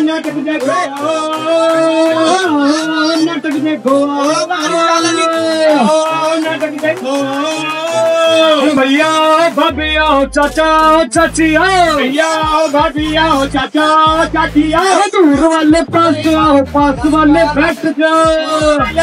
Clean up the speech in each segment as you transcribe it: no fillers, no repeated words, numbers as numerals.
नाटक देखो, नाटक देखो, नाटक देखो। भैया भाभी आओ, चाचा चाची आओ, भैया भाभी आओ, चाचा चाची आओ। दूर वाले पास आओ, पास वाले बैठ जाओ,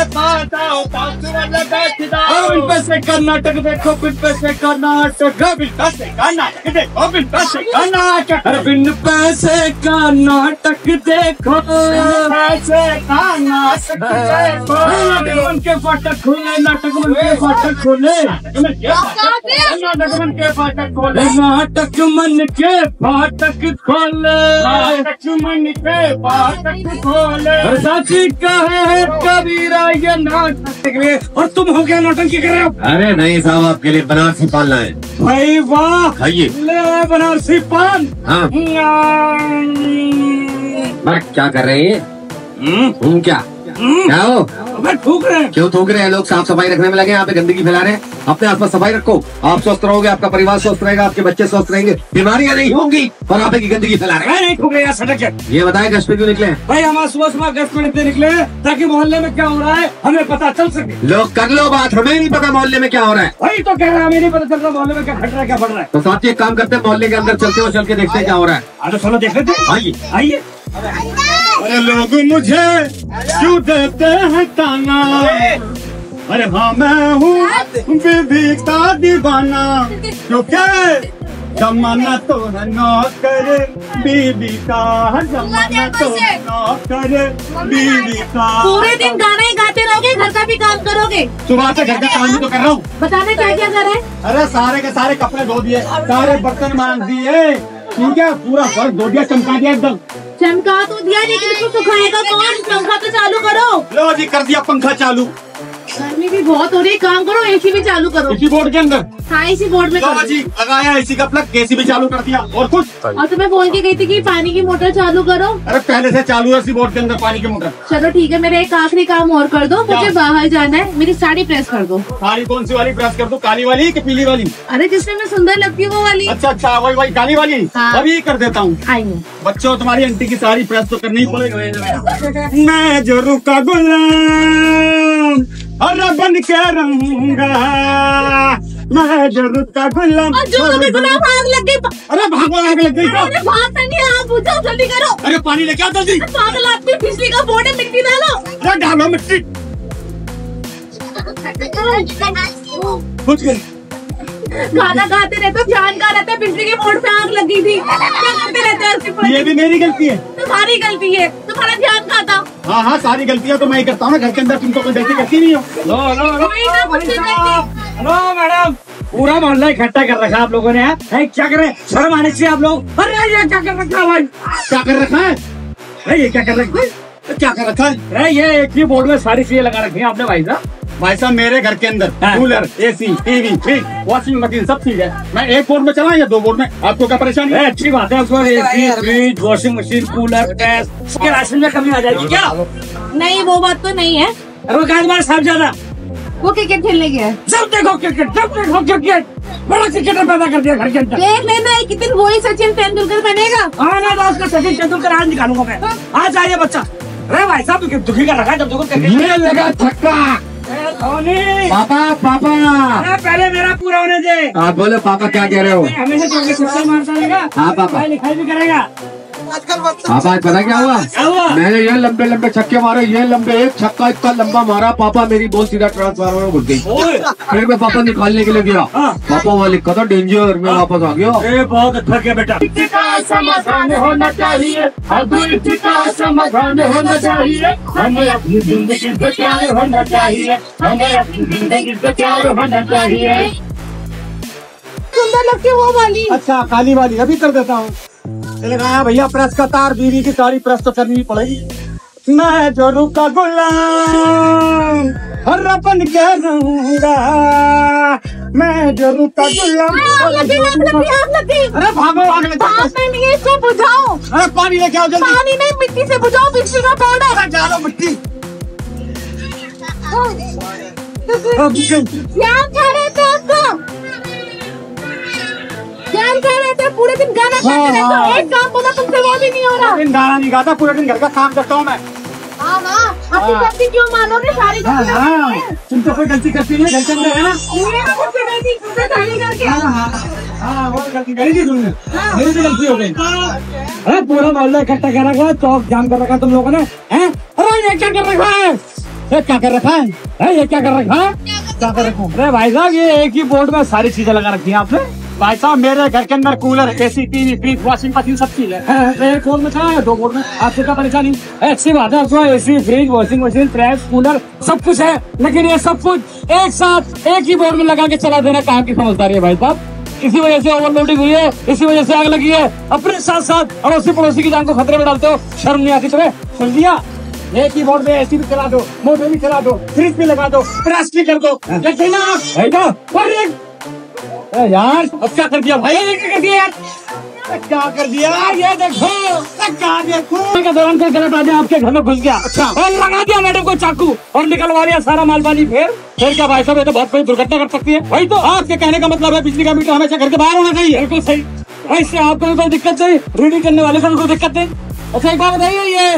पास आओ, पास वाले बैठ जाओ। बिन पैसे का नाटक देखो, बिन पैसे का नाटक, बिन पैसे का नाटक देखो, बिन पैसे का नाटक, बिन पैसे का नाटक देखो, पैसे का नाटक देखो। नाटक मन के फाटक खोले, नाटक मन के फाटक खोले, नाटक मन के फाटक खोले, नाटक मन के फाटक खोले, नाटक मन के फाटक खोले। साची कहे कबीरा ये नाटक, और तुम हो गया नौटंकी कर रहे हो। अरे नहीं साहब, आपके लिए बनारसी पान लाए। भाई वाह, खाइए। ले बनारसी पान। हाँ। क्या कर रहे हैं? क्या हो? थूक रहे हैं। क्यों थूक रहे हैं? लोग साफ सफाई रखने में लगे, यहाँ पे गंदगी फैला रहे हैं। अपने आसपास सफाई रखो, आप स्वस्थ रहोगे, आपका परिवार स्वस्थ रहेगा, आपके बच्चे स्वस्थ रहेंगे, बीमारियां नहीं होंगी। और आप की गंदगी फैला रहे हैं। नहीं थूक रहे यार, सड़क है। ये बताए गश्त पे क्यों निकले? भाई हमारा सुबह सुबह गश्त पे निकले निकले ताकि मोहल्ले में क्या हो रहा है हमें पता चल सके। लोग कर लो बात, हमें नहीं पता मोहल्ले में क्या हो रहा है। वही तो कह रहा है, हमें नहीं पता चल रहा मोहल्ले में क्या घट रहा है, क्या बढ़ रहा है। तो साथ ही एक काम करते हैं, मोहल्ले के अंदर चलते हुए चल के देखते हैं क्या हो रहा है। अरे चलो देख लेते हैं। आइए आइए। अरे लोग मुझे क्यों देते हैं ताना, अरे हाँ मैं हूँ बीबी का दीवाना, क्योंकि जमाना तो है नौकर बीबी का, जमाना तो है नौकर बीबी का। पूरे दिन गाना ही गाते रहोगे, घर का भी काम करोगे? सुबह से घर का काम भी तो कर रहा हूँ। बताने क्या क्या कर रहे हैं? अरे सारे के सारे कपड़े धो दिए, सारे बर्तन मांज दिए, ठीक है, पूरा फर्श धो दिया, चमका दिया एकदम। चमका तो दिया, लेकिन इसको सुखाएगा कौन? पंखा तो चालू करो। लो जी, कर दिया पंखा चालू। गर्मी भी बहुत हो रही है, काम करो, एसी भी चालू करो। इसी बोर्ड के अंदर? हाँ, इसी बोर्ड में लो जी, लगाया एसी का प्लग, एसी भी चालू कर दिया। और कुछ? और तो मैं बोल के गई थी कि पानी की मोटर चालू करो। अरे पहले से चालू है इसी बोर्ड के अंदर पानी की मोटर। चलो ठीक है, मेरा एक आखिरी काम और कर दो, मुझे बाहर जाना है, मेरी साड़ी प्रेस कर दो। साड़ी कौन सी वाली प्रेस कर दो, काली वाली कि पीली वाली? अरे जिसमें मैं सुंदर लगती हूँ वो वाली। अच्छा अच्छा, वही वही काली वाली। हाँ। अभी कर देता हूँ। आइए। बच्चों, तुम्हारी आंटी की साड़ी प्रेस तो करनी ही पड़ेगा। मैं जरूर का गुलाम और बन के रहूंगा, मैं जरूर का गुलाम। गुलाम आग लग गई। अरे भागो, आग लग गई। अरे भाग नहीं, आग बुझाओ, जल्दी करो। अरे पानी लेके आओ जल्दी। पागल आदमी, बिजली का बोर्ड है, मिट्टी डालो। अरे डालो मिट्टी। कुछ कर। गाना गाते रहते हो, ध्यान का रहता है, बिजली के बोर्ड पे आग लगी थी, क्या करते रहते हो? ये भी मेरी गलती है। तुम्हारी गलती है, तुम्हारा ध्यान कहाँ था? हाँ हाँ, सारी गलतियाँ तो मैं ही करता हूँ ना घर के अंदर, तुम तो कोई गलती करती नहीं हो। लो मैडम, पूरा मोहल्ला इकट्ठा कर रखा आप लोगों ने। है क्या कर रहे हैं? शर्म आने चाहिए आप लोग। अरे ये क्या कर रखा है भाई? क्या कर रखा है? अरे ये क्या कर रखा है? क्या कर रखा है? अरे ये एक ही बोर्ड में सारी चीजें लगा रखी है आपने भाई साहब। भाई साहब, मेरे घर के अंदर cooler, AC, TV, fridge, washing machine सब चीज है। मैं एक बोर्ड में चला या दो बोर्ड में? आपको क्या परेशानी है? अच्छी बात है, उसमें AC, fridge, washing machine, cooler, gas, उसके राशन में कमी आ जाएगी क्या? नहीं, वो बात तो नहीं है। अरे वो क्या तुम्हारे साहब ज्यादा? वो क्रिकेट खेलने गया है। जब देखो क्रिकेट, जब देखो क्रिकेट, बड़ा क्रिकेटर पैदा कर दिया घर के अंदर। देख लेना, एक दिन वही सचिन तेंदुलकर बनेगा। आना दास का सचिन तेंदुलकर आज निकालूंगा मैं। आज आइए बच्चा। अरे भाई साहब, दुखी कर रखा है जब देखो क्रिकेट लगा थक्का। पापा पापा, पहले मेरा पूरा होने दे। आप बोले पापा, क्या कह रहे हो? हमेशा चौके मारता रहेगा। हाँ पापा, लिखाई भी करेगा। पापा आज पता क्या हुआ? मैंने ये लंबे लंबे छक्के मारे, ये लंबे, एक छक्का इतना लंबा मारा, पापा मेरी बॉल सीधा ट्रांसफार्मर में घुस गई। फिर मैं पापा निकालने के लिए गया, पापा वो लिखा था डेंजर, मैं वापस आ गया। बहुत अच्छा किया बेटा। समाधान होना चाहिए, समाधान होना चाहिए, हमें अपनी जिंदगी से प्यार होना चाहिए, हमें अपनी जिंदगी से प्यार होना चाहिए। सुंदर लगती है वो वाली। अच्छा, काली वाली अभी कर देता हूँ। लगाया भैया प्रेस का तार, बीवी की सारी प्रेस तो करनी पड़ेगी। मैं जोरू का गुलाम हर बन के रहूंगा, मैं जोरू का गुलाम। अरे भागो, आग लगी। इसको बुझाओ। अरे पानी लेके आओ जल्दी। पानी नहीं, मिट्टी से बुझाओ, बिजली का बोर्ड है। डालो मिट्टी। ध्यान छाड़े थे उसको, गान गा रहे थे, पूरे दिन गाना गाते रहते हो, एक काम बोला तुमसे वो भी नहीं हो रहा। दिन गाना नहीं गाता, पूरे दिन घर का काम करता हूँ मैं। हाँ ना, अपनी गलती क्यों मानोगे? सारी गलती तुम तो कोई गलती करती नहीं, घर के अंदर है ना। हाँ, वो गलती करी थी तुमने, मेरी भी गलती हो गई। अरे पूरा मोहल्ला इकट्ठा कर रखा है, चौक जाम कर रखा है तुम लोगों ने, हैं? अरे ये क्या कर रखा है? ये क्या कर रखा है? ये क्या कर रखा है? क्या कर रखा है? अरे भाई साहब, ये एक ही बोर्ड में सारी चीजें लगा रखी है आपने। भाई साहब, मेरे घर के अंदर cooler, AC, TV, fridge, washing machine सब चीज है। एक बोर्ड में था या दो बोर्ड में? आपसे क्या परेशानी? अच्छी बात है, आपको AC, fridge, washing machine, press, cooler सब कुछ है, लेकिन ये सब कुछ एक साथ एक ही बोर्ड में लगा के चला देना कहाँ की समझदारी है भाई साहब? इसी वजह से ओवरलोडिंग हुई है, इसी वजह से आग लगी है। अपने साथ साथ अड़ोसी पड़ोसी की जान को खतरे में डालते हो, शर्म नहीं आती तुम्हें? सुन लिया, एक ही बोर्ड में एसी भी चला दो, मोटर भी चला दो, फ्रिज भी लगा दो, प्रेस भी कर दो, यार अब क्या कर दिया भाई? ये क्या कर दिया यार? क्या कर दिया? ये देखो, क्या देखो के दौरान कोई गलत आदमी आपके घर में घुस गया, अच्छा, और लगा दिया मैडम को चाकू और निकलवा लिया सारा मालवानी। फिर क्या भाई साहब, ये तो बहुत बड़ी दुर्घटना कर सकती है। वही तो आपके कहने का मतलब है, बिजली का मीटर हमेशा घर के बाहर होना चाहिए। बिल्कुल सही, इससे आपको कोई दिक्कत नहीं, रीडिंग करने वाले को कोई दिक्कत नहीं। अच्छा, एक बात बताइए, ये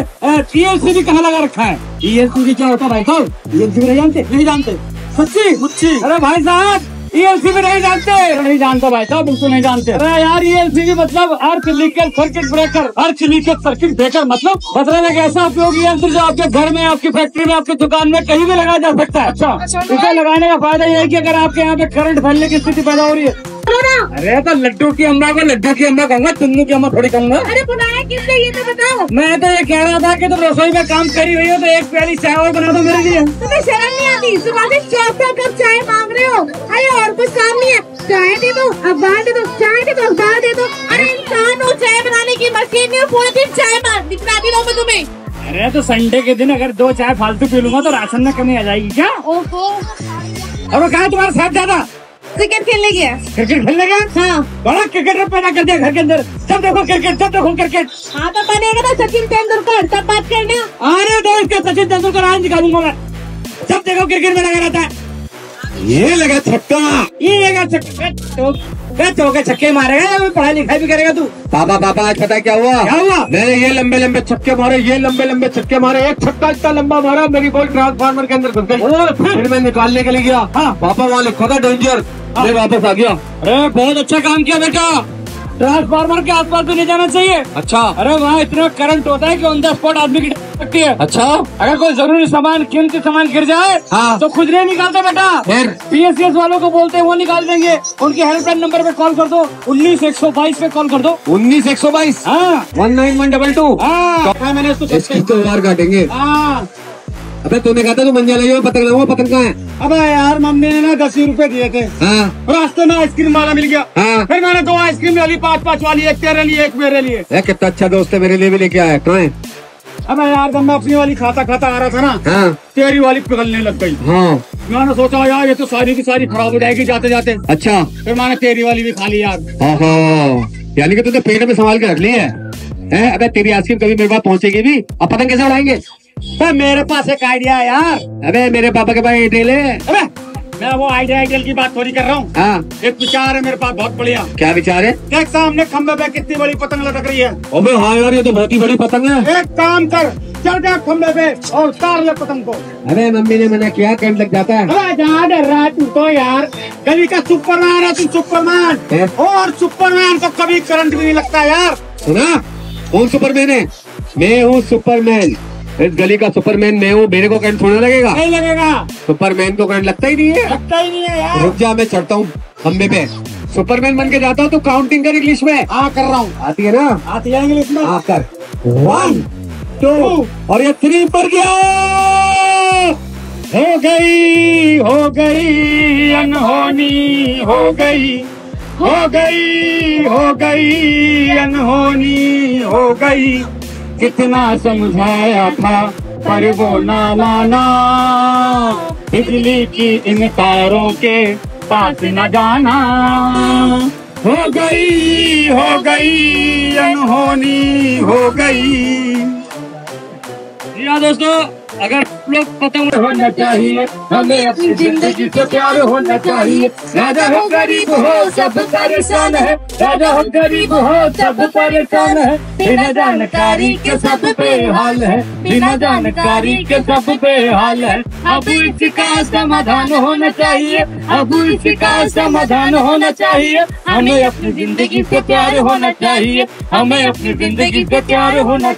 TLC कहाँ लगा रखा है? TLC क्या होता है भाई साहब? TLC नहीं जानते? नहीं जानते? सच्ची मुच्ची? अरे भाई साहब, ELC भी नहीं जानते? नहीं जानता भाई साहब, बिल्कुल नहीं जानते। अरे यार, ELC की मतलब अर्थ लीकेज सर्किट ब्रेकर। अर्थ लीकेज सर्किट ब्रेकर मतलब एक ऐसा उपयोगी यंत्र जो आपके घर में, आपकी फैक्ट्री में, आपकी दुकान में कहीं भी लगाया जा सकता है। अच्छा, इसे लगाने का फायदा ये है कि अगर आपके यहाँ पे करंट फैलने की स्थिति पैदा हो रही है। अरे तो लड्डू की अम्मा को लड्डू की अम्मा कहूँगा, चुन्नू की अम्मा थोड़ी कहूँगा। अरे बुलाया किसने, ये तो बताओ। मैं तो ये कह रहा था कि तुम रसोई में काम करी हुई हो तो एक प्याली चाय और बना दो मेरे लिए। तुम्हें शर्म नहीं आती? सुबह से 4 कप चाय मांग रहे हो, अरे और कुछ काम नहीं है? चाय दे दो, अखबार दे दो, चाय दे दो, अखबार दे दो। अरे इंसान हो, चाय बनाने की मशीन नहीं हो, पूरे दिन चाय दिखलाती रहूं मैं तुम्हें। अरे तो संडे के दिन अगर 2 चाय फालतू पी लूंगा तो राशन में कमी आ जाएगी क्या? ओहो, और कहा तुम्हारा साथ ज्यादा क्रिकेट खेलने गया? क्रिकेट खेलने गया? हाँ, बड़ा क्रिकेटर पैदा कर दिया घर के अंदर, सब देखो क्रिकेट, सब देखो क्रिकेट। हाँ तो बनेगा ना सचिन तेंदुलकर, तब बात करना। अरे दोस्त का सचिन तेंदुलकर आज निकालूंगा मैं, सब देखो क्रिकेट में लगा रहता है। ये लगा छक्का, ये लगा छक्का, चौके छक्के मारेगा, पढ़ाई लिखाई भी करेगा तू? पापा आज पता है क्या हुआ? क्या हुआ? मैंने ये लंबे लंबे छक्के मारे, ये लंबे लंबे छक्के मारे, एक छक्का इतना लंबा मारा मेरी बॉल ट्रांसफार्मर के अंदर घुस गई। फिर मैं निकालने के लिए गया, हाँ पापा वहाँ लिखा था डेंजर, मैं वापस आ गया। अरे बहुत अच्छा काम किया बेटा, ट्रांसफार्मर के आसपास भी नहीं जाना चाहिए। अच्छा, अरे वहाँ इतना करंट होता है कि ऑन द स्पॉट आदमी की डेथ सकती है। अच्छा, अगर कोई जरूरी सामान, कीमती सामान गिर जाए हाँ, तो खुद नहीं निकालते बेटा, फिर PSCS वालों को बोलते हैं, वो निकाल देंगे। उनकी हेल्पलाइन नंबर पे कॉल कर दो, 19-122 पे कॉल कर दो। 19-122 हाँ, 19122। हाँ, मैंने इसकी तो वार काटेंगे। हाँ, अबे तूने कहा था तू मंजा ले पतंग लगाओ, पतंग कहाँ है? अबे यार, मम्मी ने ना 10 रुपए दिए थे, हाँ, रास्ते में आइसक्रीम वाला मिल गया, हाँ, फिर मैंने 2 आइसक्रीम ले ली, 5-5 वाली, एक तेरे लिए एक मेरे लिए। कितना अच्छा दोस्त है, मेरे लिए भी लेके आया। कहाँ है? अबे यार, जब मैं अपनी वाली खाता खाता आ रहा था ना, हाँ, तेरी वाली पिघलने लग गई। हाँ, मैंने सोचा यार ये तो सारी की सारी खराब हो जाएगी जाते जाते, अच्छा, फिर मैंने तेरी वाली भी खा ली यार। यानी कि तूने पेट में संभाल के रख ली है? अबे तेरी आइसक्रीम कभी मेरे पास पहुंचेगी भी? अब पतंग कैसे उड़ाएंगे? मेरे पास एक आइडिया है यार। अबे मेरे पापा के पास एयरटेल है। अबे मैं वो आइडिया की बात थोड़ी कर रहा हूँ, हाँ, एक विचार है मेरे पास बहुत बढ़िया। क्या विचार है? देख सामने खम्भे पे कितनी बड़ी पतंग लटक रही है। अबे हाँ यार, ये तो बहुत ही बड़ी पतंग है। एक काम कर, चढ़ जा खम्भे पे और उतार ले पतंग को। अरे मम्मी ने मना किया, करंट लग जाता है। अरे जहाँ डर रहा है तू तो यार, गली का सुपरमैन है तू, सुपरमैन, और सुपरमैन को कभी करंट भी नहीं लगता यार। सुना, कौन सुपरमैन है? मैं हूँ सुपरमैन, इस गली का सुपरमैन मैं हूँ, मेरे को करंट थोड़ा लगेगा? नहीं लगेगा, सुपरमैन को करंट लगता ही नहीं है। लगता ही नहीं है यार। रुक जा, मैं चढ़ता हूँ खम्बे पे, सुपरमैन बन के जाता हूँ। तो काउंटिंग कर इंग्लिश में। हाँ कर रहा हूँ। आती है ना? आती है इंग्लिश में। हाँ कर, 1 2 और ये 3 पर गया। हो गई अनहोनी, हो गई अनहोनी, हो गई। कितना समझाया था पर वो ना माना, बिजली की इन तारों के पास न जाना। हो गई अनहोनी, हो गई। जी हाँ दोस्तों, अगर लोग पतंग होना चाहिए, हमें अपनी जिंदगी से प्यार होना चाहिए। राजा हो गरीब हो सब परेशान है, राजा हो गरीब हो सब परेशान है, बिना जानकारी के सब बेहाल है, बिना जानकारी के सब बेहाल है। अब इसका समाधान होना चाहिए, अब इसका समाधान होना चाहिए। हमें अपनी जिंदगी से प्यार होना चाहिए, हमें अपनी जिंदगी से प्यार होना